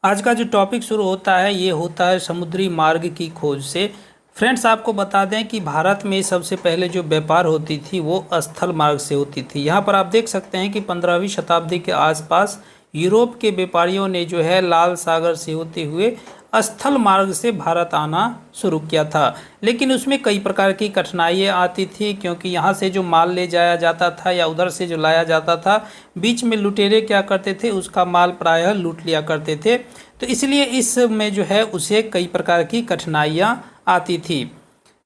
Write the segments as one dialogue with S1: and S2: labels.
S1: आज का जो टॉपिक शुरू होता है ये होता है समुद्री मार्ग की खोज से। फ्रेंड्स, आपको बता दें कि भारत में सबसे पहले जो व्यापार होती थी वो स्थल मार्ग से होती थी। यहाँ पर आप देख सकते हैं कि 15वीं शताब्दी के आसपास यूरोप के व्यापारियों ने जो है लाल सागर से होते हुए स्थल मार्ग से भारत आना शुरू किया था। लेकिन उसमें कई प्रकार की कठिनाइयाँ आती थी, क्योंकि यहाँ से जो माल ले जाया जाता था या उधर से जो लाया जाता था, बीच में लुटेरे क्या करते थे, उसका माल प्रायः लूट लिया करते थे। तो इसलिए इसमें जो है उसे कई प्रकार की कठिनाइयाँ आती थी।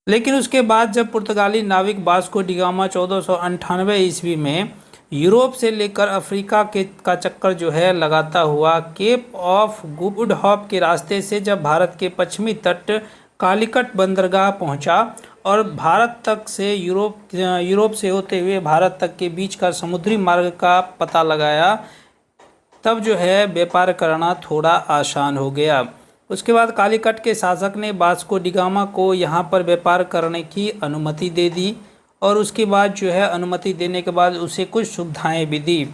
S1: लेकिन उसके बाद जब पुर्तगाली नाविक वास्को डी गामा 1498 ईस्वी में यूरोप से लेकर अफ्रीका के का चक्कर जो है लगाता हुआ केप ऑफ गुड होप के रास्ते से जब भारत के पश्चिमी तट कालीकट बंदरगाह पहुंचा और भारत तक से यूरोप से होते हुए भारत तक के बीच का समुद्री मार्ग का पता लगाया, तब जो है व्यापार करना थोड़ा आसान हो गया। उसके बाद कालीकट के शासक ने वास्को डी गामा को यहाँ पर व्यापार करने की अनुमति दे दी और उसके बाद जो है अनुमति देने के बाद उसे कुछ सुविधाएं भी दी।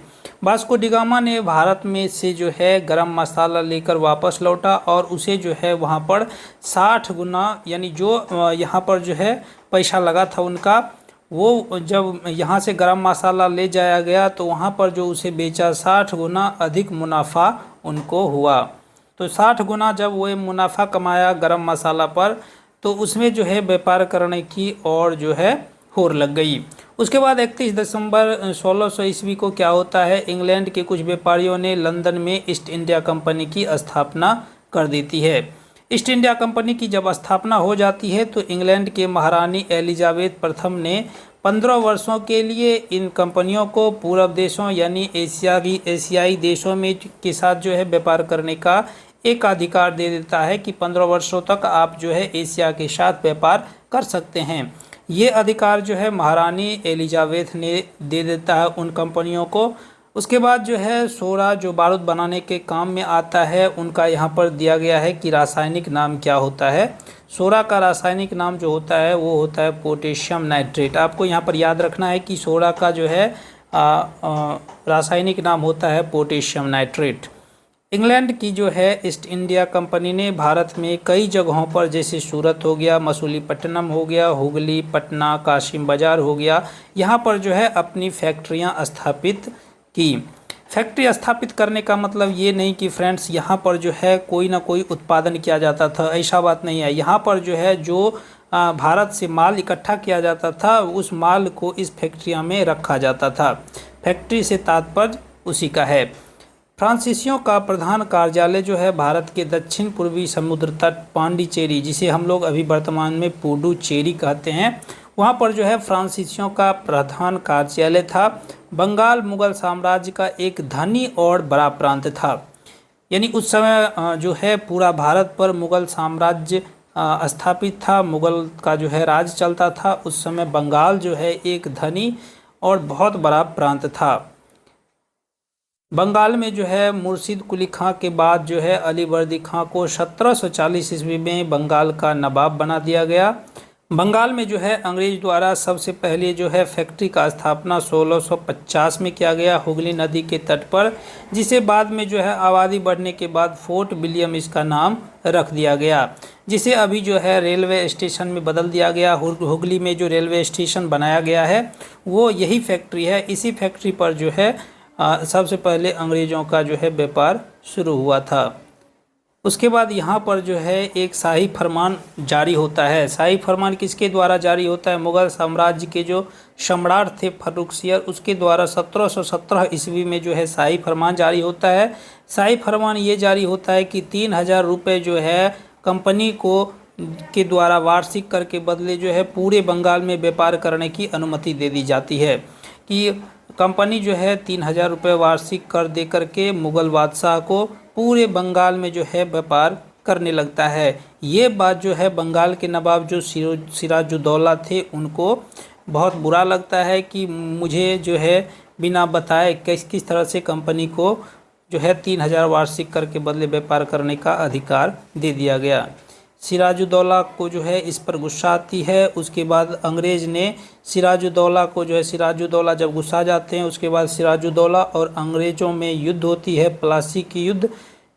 S1: वास्को डी गामा ने भारत में से जो है गरम मसाला लेकर वापस लौटा और उसे जो है वहाँ पर 60 गुना, यानी जो यहाँ पर जो है पैसा लगा था उनका, वो जब यहाँ से गरम मसाला ले जाया गया तो वहाँ पर जो उसे बेचा 60 गुना अधिक मुनाफा उनको हुआ। तो 60 गुना जब वो मुनाफा कमाया गरम मसाला पर, तो उसमें जो है व्यापार करने की और जो है होड़ लग गई। उसके बाद 31 दिसंबर 1600 ईस्वी को क्या होता है, इंग्लैंड के कुछ व्यापारियों ने लंदन में ईस्ट इंडिया कंपनी की स्थापना कर देती है। ईस्ट इंडिया कंपनी की जब स्थापना हो जाती है तो इंग्लैंड के महारानी एलिजाबेथ प्रथम ने 15 वर्षों के लिए इन कंपनियों को पूर्व देशों यानी एशियाई देशों में के साथ जो है व्यापार करने का एक अधिकार दे देता है कि 15 वर्षों तक आप जो है एशिया के साथ व्यापार कर सकते हैं। ये अधिकार जो है महारानी एलिजाबेथ ने दे देता है उन कंपनियों को। उसके बाद जो है सोरा जो बारूद बनाने के काम में आता है, उनका यहाँ पर दिया गया है कि रासायनिक नाम क्या होता है। सोरा का रासायनिक नाम जो होता है वो होता है पोटेशियम नाइट्रेट। आपको यहाँ पर याद रखना है कि सोरा का जो है रासायनिक नाम होता है पोटेशियम नाइट्रेट। इंग्लैंड की जो है ईस्ट इंडिया कंपनी ने भारत में कई जगहों पर, जैसे सूरत हो गया, मसूलीपट्टनम हो गया, हुगली, पटना, कासिम बाजार हो गया, यहाँ पर जो है अपनी फैक्ट्रियाँ स्थापित की। फैक्ट्री स्थापित करने का मतलब ये नहीं कि फ्रेंड्स यहाँ पर जो है कोई ना कोई उत्पादन किया जाता था, ऐसा बात नहीं है। यहाँ पर जो है जो भारत से माल इकट्ठा किया जाता था उस माल को इस फैक्ट्रियाँ में रखा जाता था। फैक्ट्री से तात्पर्य उसी का है। फ्रांसीसियों का प्रधान कार्यालय जो है भारत के दक्षिण पूर्वी समुद्र तट पांडिचेरी, जिसे हम लोग अभी वर्तमान में पुडुचेरी कहते हैं, वहाँ पर जो है फ्रांसीसियों का प्रधान कार्यालय था। बंगाल मुगल साम्राज्य का एक धनी और बड़ा प्रांत था, यानी उस समय जो है पूरा भारत पर मुगल साम्राज्य स्थापित था, मुगल का जो है राज चलता था। उस समय बंगाल जो है एक धनी और बहुत बड़ा प्रांत था। बंगाल में जो है मुर्शिद कुली खां के बाद जो है अली वर्दी खां को 1740 ईस्वी में बंगाल का नवाब बना दिया गया। बंगाल में जो है अंग्रेज द्वारा सबसे पहले जो है फैक्ट्री का स्थापना 1650 में किया गया हुगली नदी के तट पर, जिसे बाद में जो है आबादी बढ़ने के बाद फोर्ट विलियम इसका नाम रख दिया गया, जिसे अभी जो है रेलवे स्टेशन में बदल दिया गया। हुगली में जो रेलवे स्टेशन बनाया गया है वो यही फैक्ट्री है। इसी फैक्ट्री पर जो है सबसे पहले अंग्रेज़ों का जो है व्यापार शुरू हुआ था। उसके बाद यहाँ पर जो है एक शाही फरमान जारी होता है। शाही फरमान किसके द्वारा जारी होता है? मुगल साम्राज्य के जो सम्राट थे फर्रुखसियर, उसके द्वारा 1717 ईस्वी में जो है शाही फरमान जारी होता है। शाही फरमान ये जारी होता है कि 3000 रुपये जो है कंपनी को के द्वारा वार्षिक कर के बदले जो है पूरे बंगाल में व्यापार करने की अनुमति दे दी जाती है, कि कंपनी जो है 3000 रुपये वार्षिक कर दे करके मुग़ल बादशाह को पूरे बंगाल में जो है व्यापार करने लगता है। ये बात जो है बंगाल के नवाब जो सिराजुद्दौला थे उनको बहुत बुरा लगता है कि मुझे जो है बिना बताए किस तरह से कंपनी को जो है 3000 वार्षिक कर के बदले व्यापार करने का अधिकार दे दिया गया। सिराजुद्दौला को जो है इस पर गुस्सा आती है। उसके बाद अंग्रेज़ ने सिराजुद्दौला को जो है, सिराजुद्दौला जब गुस्सा जाते हैं उसके बाद सिराजुद्दौला और अंग्रेज़ों में युद्ध होती है, प्लासी की युद्ध।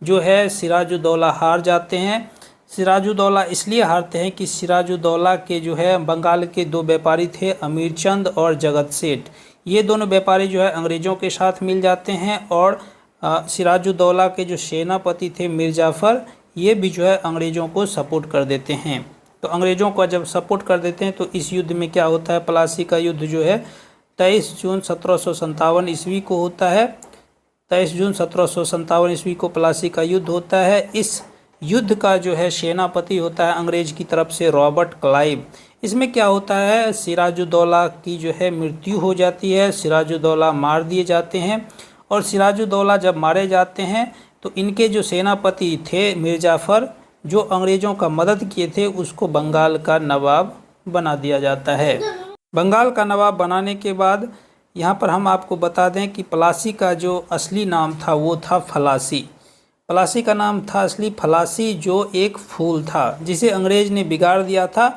S1: जो है सिराजुद्दौला हार जाते हैं। सिराजुद्दौला इसलिए हारते हैं कि सिराजुद्दौला के जो है बंगाल के दो व्यापारी थे, अमीरचंद और जगत सेठ। ये दोनों व्यापारी जो है अंग्रेज़ों के साथ मिल जाते हैं और सिराजुद्दौला के जो सेनापति थे मीर जाफ़र, ये भी जो है अंग्रेज़ों को सपोर्ट कर देते हैं। तो अंग्रेज़ों को जब सपोर्ट कर देते हैं तो इस युद्ध में क्या होता है, प्लासी का युद्ध जो है 23 जून 1757 ईस्वी को होता है। 23 जून 1757 ईस्वी को प्लासी का युद्ध होता है। इस युद्ध का जो है सेनापति होता है अंग्रेज़ की तरफ से रॉबर्ट क्लाइव। इसमें क्या होता है, सिराजुद्दौला की जो है मृत्यु हो जाती है, सिराजुद्दौला मार दिए जाते हैं। और सिराजुद्दौला जब मारे जाते हैं तो इनके जो सेनापति थे मीर जाफ़र, जो अंग्रेज़ों का मदद किए थे, उसको बंगाल का नवाब बना दिया जाता है। बंगाल का नवाब बनाने के बाद यहाँ पर हम आपको बता दें कि प्लासी का जो असली नाम था वो था फलासी। प्लासी का नाम था असली फलासी, जो एक फूल था जिसे अंग्रेज़ ने बिगाड़ दिया था,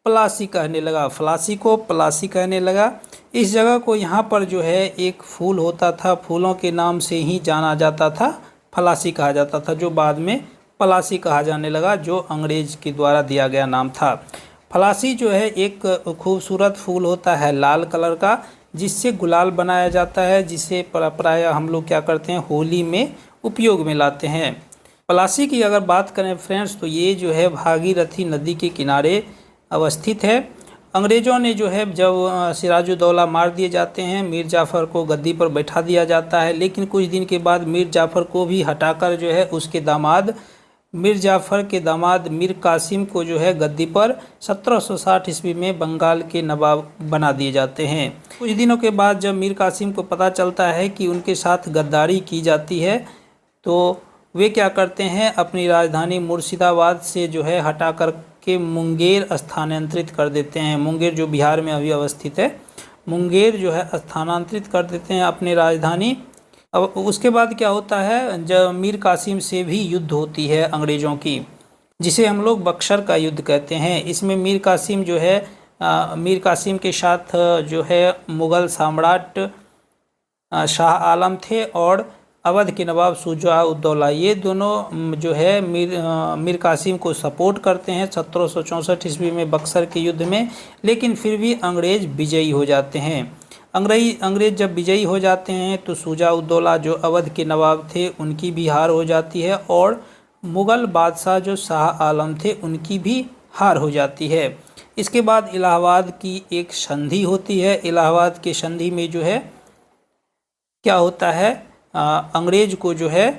S1: प्लासी कहने लगा, फलासी को प्लासी कहने लगा। इस जगह को यहाँ पर जो है एक फूल होता था, फूलों के नाम से ही जाना जाता था, फलासी कहा जाता था, जो बाद में प्लासी कहा जाने लगा, जो अंग्रेज़ के द्वारा दिया गया नाम था। फलासी जो है एक खूबसूरत फूल होता है लाल कलर का, जिससे गुलाल बनाया जाता है, जिसे प्रायः हम लोग क्या करते हैं, होली में उपयोग में लाते हैं। प्लासी की अगर बात करें फ्रेंड्स, तो ये जो है भागीरथी नदी के किनारे अवस्थित है। अंग्रेज़ों ने जो है जब सिराजुद्दौला मार दिए जाते हैं, मीर जाफ़र को गद्दी पर बैठा दिया जाता है, लेकिन कुछ दिन के बाद मीर जाफ़र को भी हटाकर जो है उसके दामाद, मीर जाफ़र के दामाद मीर कासिम को जो है गद्दी पर 1760 ईस्वी में बंगाल के नवाब बना दिए जाते हैं। कुछ दिनों के बाद जब मीर कासिम को पता चलता है कि उनके साथ गद्दारी की जाती है, तो वे क्या करते हैं, अपनी राजधानी मुर्शिदाबाद से जो है हटा कर के मुंगेर स्थानांतरित कर देते हैं। मुंगेर जो बिहार में अभी अवस्थित है, मुंगेर जो है स्थानांतरित कर देते हैं अपनी राजधानी। अब उसके बाद क्या होता है, जब मीर कासिम से भी युद्ध होती है अंग्रेज़ों की, जिसे हम लोग बक्सर का युद्ध कहते हैं। इसमें मीर कासिम जो है मीर कासिम के साथ जो है मुग़ल सम्राट शाह आलम थे और अवध के नवाब शुजा-उद-दौला, ये दोनों जो है मीर कासिम को सपोर्ट करते हैं 1764 ईस्वी में बक्सर के युद्ध में। लेकिन फिर भी अंग्रेज़ विजयी हो जाते हैं। अंग्रेज़ जब विजयी हो जाते हैं तो शुजा-उद-दौला जो अवध के नवाब थे उनकी भी हार हो जाती है, और मुग़ल बादशाह जो शाह आलम थे उनकी भी हार हो जाती है। इसके बाद इलाहाबाद की एक संधि होती है। इलाहाबाद की संधि में जो है क्या होता है, अंग्रेज़ को जो है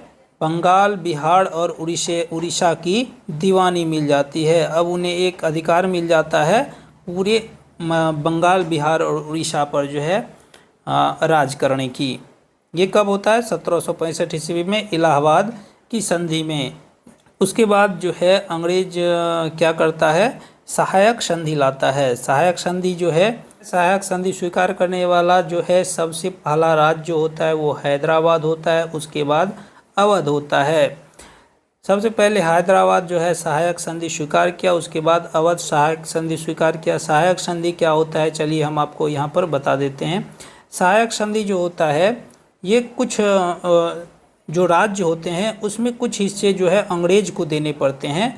S1: बंगाल, बिहार और उड़ीसा की दीवानी मिल जाती है। अब उन्हें एक अधिकार मिल जाता है पूरे बंगाल, बिहार और उड़ीसा पर जो है राज करने की। ये कब होता है, 1765 ईस्वी में इलाहाबाद की संधि में। उसके बाद जो है अंग्रेज़ क्या करता है, सहायक संधि लाता है। सहायक संधि जो है, सहायक संधि स्वीकार करने वाला जो है सबसे पहला राज्य जो होता है वो हैदराबाद होता है, उसके बाद अवध होता है। सबसे पहले हैदराबाद जो है सहायक संधि स्वीकार किया, उसके बाद अवध सहायक संधि स्वीकार किया। सहायक संधि क्या होता है, चलिए हम आपको यहाँ पर बता देते हैं। सहायक संधि जो होता है, ये कुछ जो राज्य होते हैं उसमें कुछ हिस्से जो है अंग्रेज़ को देने पड़ते हैं,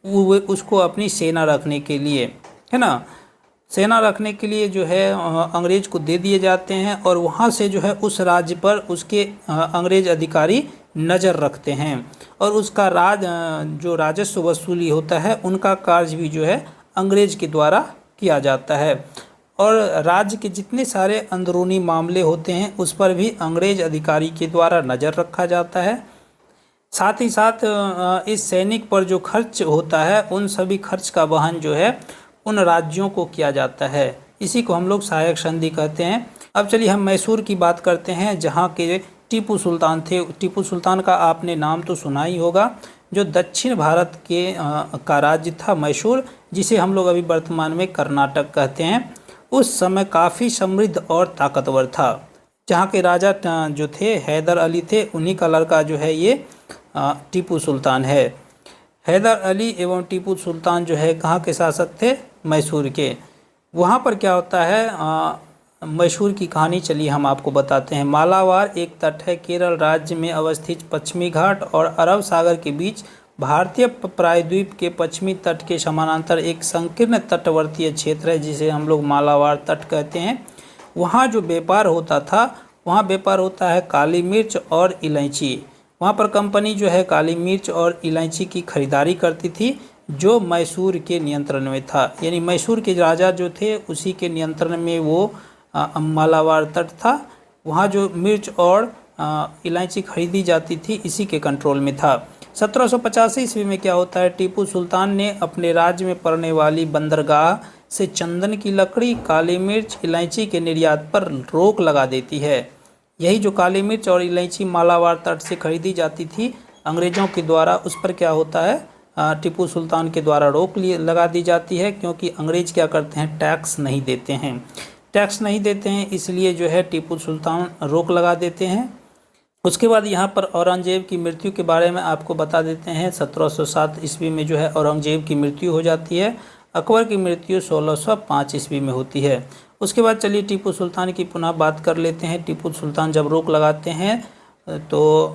S1: वो उसको अपनी सेना रखने के लिए, है ना, सेना रखने के लिए जो है अंग्रेज़ को दे दिए जाते हैं, और वहाँ से जो है उस राज्य पर उसके अंग्रेज़ अधिकारी नज़र रखते हैं, और उसका जो राजस्व वसूली होता है उनका कार्य भी जो है अंग्रेज़ के द्वारा किया जाता है। और राज्य के जितने सारे अंदरूनी मामले होते हैं उस पर भी अंग्रेज़ अधिकारी के द्वारा नज़र रखा जाता है। साथ ही साथ इस सैनिक पर जो खर्च होता है उन सभी खर्च का वहन जो है उन राज्यों को किया जाता है। इसी को हम लोग सहायक संधि कहते हैं। अब चलिए हम मैसूर की बात करते हैं, जहाँ के टीपू सुल्तान थे। टीपू सुल्तान का आपने नाम तो सुना ही होगा, जो दक्षिण भारत के का राज्य था मैसूर, जिसे हम लोग अभी वर्तमान में कर्नाटक कहते हैं। उस समय काफ़ी समृद्ध और ताकतवर था। जहाँ के राजा जो थे हैदर अली थे, उन्हीं का लड़का जो है ये टीपू सुल्तान है। हैदर अली एवं टीपू सुल्तान जो है कहाँ के शासक थे, मैसूर के। वहाँ पर क्या होता है, मैसूर की कहानी चलिए हम आपको बताते हैं। मालाबार एक तट है केरल राज्य में अवस्थित पश्चिमी घाट और अरब सागर के बीच भारतीय प्रायद्वीप के पश्चिमी तट के समानांतर एक संकीर्ण तटवर्तीय क्षेत्र है जिसे हम लोग मालाबार तट कहते हैं। वहाँ जो व्यापार होता था, वहाँ व्यापार होता है काली मिर्च और इलायची। वहाँ पर कंपनी जो है काली मिर्च और इलायची की खरीदारी करती थी जो मैसूर के नियंत्रण में था, यानी मैसूर के राजा जो थे उसी के नियंत्रण में वो मालाबार तट था। वहाँ जो मिर्च और इलायची खरीदी जाती थी इसी के कंट्रोल में था। 1785 ईस्वी में क्या होता है, टीपू सुल्तान ने अपने राज्य में पड़ने वाली बंदरगाह से चंदन की लकड़ी, काली मिर्च, इलायची के निर्यात पर रोक लगा देती है। यही जो काली मिर्च और इलायची मालाबार तट से खरीदी जाती थी अंग्रेज़ों के द्वारा, उस पर क्या होता है, टीपू सुल्तान के द्वारा रोक लगा दी जाती है, क्योंकि अंग्रेज़ क्या करते हैं, टैक्स नहीं देते हैं। टैक्स नहीं देते हैं इसलिए जो है टीपू सुल्तान रोक लगा देते हैं। उसके बाद यहाँ पर औरंगजेब की मृत्यु के बारे में आपको बता देते हैं। 1707 ईस्वी में जो है औरंगजेब की मृत्यु हो जाती है। अकबर की मृत्यु 1605 ईस्वी में होती है। उसके बाद चलिए टीपू सुल्तान की पुनः बात कर लेते हैं। टीपू सुल्तान जब रोक लगाते हैं तो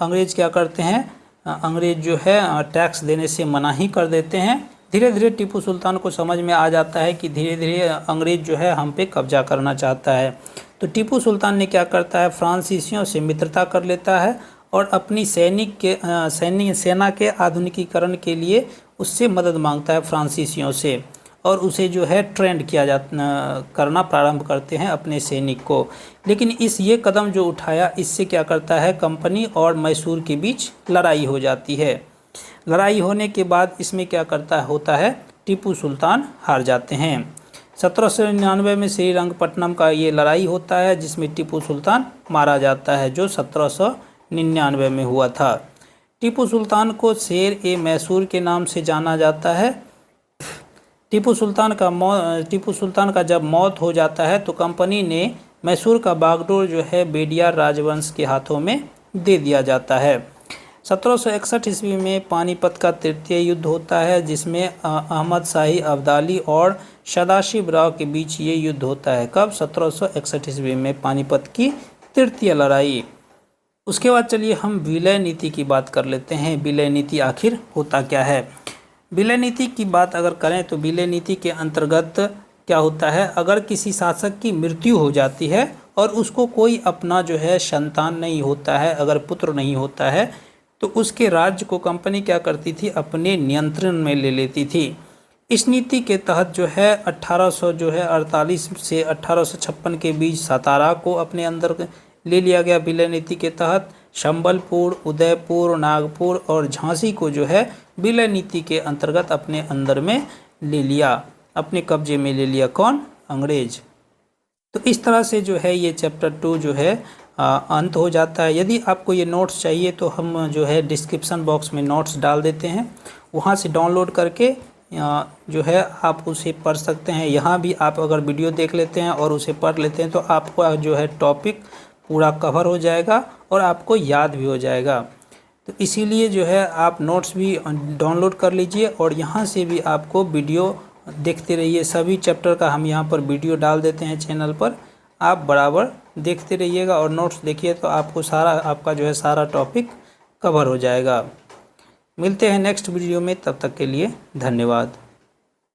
S1: अंग्रेज़ क्या करते हैं, अंग्रेज़ जो है टैक्स देने से मना ही कर देते हैं। धीरे धीरे टीपू सुल्तान को समझ में आ जाता है कि धीरे धीरे अंग्रेज़ जो है हम पे कब्जा करना चाहता है। तो टीपू सुल्तान ने क्या करता है, फ्रांसीसियों से मित्रता कर लेता है और अपनी सेना के आधुनिकीकरण के लिए उससे मदद मांगता है फ्रांसीसियों से, और उसे जो है ट्रेंड करना प्रारंभ करते हैं अपने सैनिक को। लेकिन ये कदम जो उठाया इससे क्या करता है, कंपनी और मैसूर के बीच लड़ाई हो जाती है। लड़ाई होने के बाद इसमें क्या होता है, टीपू सुल्तान हार जाते हैं। 1799 में श्रीरंगपट्टनम का ये लड़ाई होता है जिसमें टीपू सुल्तान मारा जाता है, जो 1799 में हुआ था। टीपू सुल्तान को शेर ए मैसूर के नाम से जाना जाता है। टीपू सुल्तान का जब मौत हो जाता है तो कंपनी ने मैसूर का बागडोर जो है बेडियार राजवंश के हाथों में दे दिया जाता है। 1761 ईस्वी में पानीपत का तृतीय युद्ध होता है जिसमें अहमद शाही अब्दाली और सदाशिव राव के बीच ये युद्ध होता है। कब, 1761 ईस्वी में पानीपत की तृतीय लड़ाई। उसके बाद चलिए हम विलय नीति की बात कर लेते हैं। विलय नीति आखिर होता क्या है। विलय नीति की बात अगर करें तो विलय नीति के अंतर्गत क्या होता है, अगर किसी शासक की मृत्यु हो जाती है और उसको कोई अपना जो है संतान नहीं होता है, अगर पुत्र नहीं होता है, तो उसके राज्य को कंपनी क्या करती थी, अपने नियंत्रण में ले लेती थी। इस नीति के तहत जो है 1848 से 1856 के बीच सातारा को अपने अंदर ले लिया गया। विलय नीति के तहत संबलपुर, उदयपुर, नागपुर और झांसी को जो है विलय नीति के अंतर्गत अपने अंदर में ले लिया, अपने कब्जे में ले लिया। कौन, अंग्रेज। तो इस तरह से जो है ये चैप्टर 2 जो है अंत हो जाता है। यदि आपको ये नोट्स चाहिए तो हम जो है डिस्क्रिप्शन बॉक्स में नोट्स डाल देते हैं, वहाँ से डाउनलोड करके जो है आप उसे पढ़ सकते हैं। यहाँ भी आप अगर वीडियो देख लेते हैं और उसे पढ़ लेते हैं तो आपको जो है टॉपिक पूरा कवर हो जाएगा और आपको याद भी हो जाएगा। तो इसीलिए जो है आप नोट्स भी डाउनलोड कर लीजिए और यहाँ से भी आपको वीडियो देखते रहिए। सभी चैप्टर का हम यहाँ पर वीडियो डाल देते हैं चैनल पर, आप बराबर देखते रहिएगा और नोट्स देखिए तो आपको आपका जो है सारा टॉपिक कवर हो जाएगा। मिलते हैं नेक्स्ट वीडियो में, तब तक के लिए धन्यवाद।